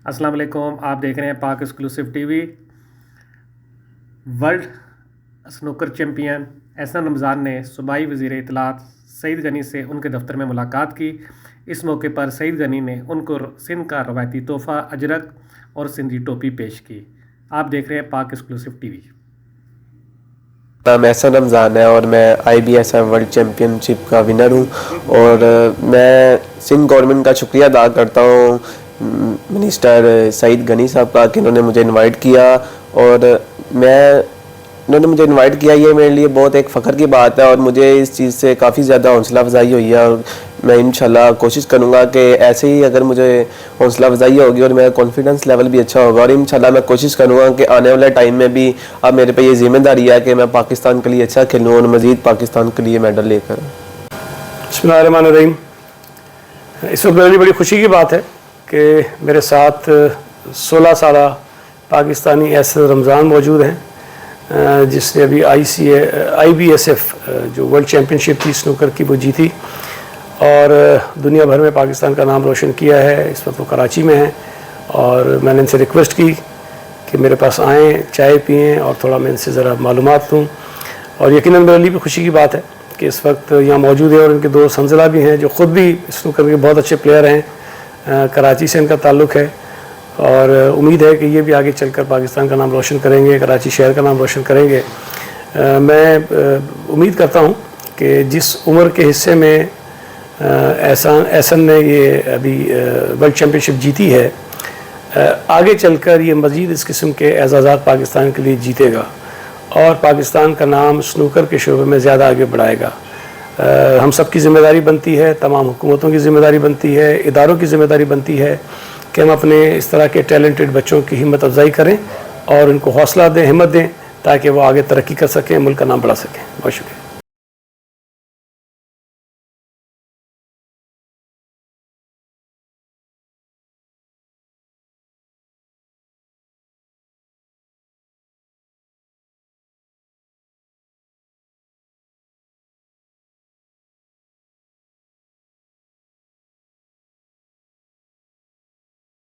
السلام علیکم، آپ دیکھ رہے ہیں Pak exclusive T V. World snooker champion Ahsan Ramzan نے صوبائی وزیر اطلاعات سعید غنی سے ان کے دفتر میں ملاقات کی۔ اس موقع پر سعید غنی نے ان کو سندھ کا روایتی تحفہ اجرک اور سندھی ٹوپی پیش کی۔ آپ دیکھ رہے ہیں پاک ایکسکلوسیو ٹی وی۔ نام احسن رمضان ہے اور میں IBSF ورلڈ چیمپئن شپ کا ونر ہوں، اور میں سندھ گورنمنٹ کا شکریہ ادا کرتا ہوں منسٹر سعید غنی صاحب کا کہ انہوں نے مجھے انوائٹ کیا، اور انہوں نے مجھے انوائٹ کیا، یہ میرے لیے بہت ایک فخر کی بات ہے، اور مجھے اس چیز سے کافی زیادہ حوصلہ افزائی ہوئی ہے، اور میں انشاءاللہ کوشش کروں گا کہ ایسے ہی اگر مجھے حوصلہ افزائی ہوگی اور میرا کانفیڈنس لیول بھی اچھا ہوگا، اور انشاءاللہ میں کوشش کروں گا کہ آنے والے ٹائم میں بھی اب میرے پہ یہ ذمہ داری ہے کہ میں پاکستان کے لیے اچھا کھیلوں اور مزید پاکستان کے لیے میڈل لے کر۔ بسم اللہ الرحمن الرحیم۔ اس وقت میرے لیے بڑی خوشی کی بات ہے کہ میرے ساتھ 16 سالہ پاکستانی احسن رمضان موجود ہیں، جس نے ابھی IBSF جو ورلڈ چیمپئن شپ تھی سنوکر کی وہ جیتی، اور دنیا بھر میں پاکستان کا نام روشن کیا ہے۔ اس وقت وہ کراچی میں ہیں، اور میں نے ان سے ریکویسٹ کی کہ میرے پاس آئیں، چائے پئیں اور تھوڑا میں ان سے ذرا معلومات لوں، اور یقیناً میرے لیے بھی خوشی کی بات ہے کہ اس وقت یہاں موجود ہے، اور ان کے دوست حنزلہ بھی ہیں جو خود بھی سنوکر کے بہت اچھے پلیئر ہیں، کراچی سے ان کا تعلق ہے، اور امید ہے کہ یہ بھی آگے چل کر پاکستان کا نام روشن کریں گے، کراچی شہر کا نام روشن کریں گے۔ میں امید کرتا ہوں کہ جس عمر کے حصے میں احسن نے یہ ابھی ورلڈ چیمپئن شپ جیتی ہے، آگے چل کر یہ مزید اس قسم کے اعزازات پاکستان کے لیے جیتے گا، اور پاکستان کا نام سنوکر کے شعبے میں زیادہ آگے بڑھائے گا۔ ہم سب کی ذمہ داری بنتی ہے، تمام حکومتوں کی ذمہ داری بنتی ہے، اداروں کی ذمہ داری بنتی ہے کہ ہم اپنے اس طرح کے ٹیلنٹڈ بچوں کی ہمت افزائی کریں اور ان کو حوصلہ دیں، ہمت دیں، تاکہ وہ آگے ترقی کر سکیں، ملک کا نام بڑھا سکیں۔ بہت شکریہ۔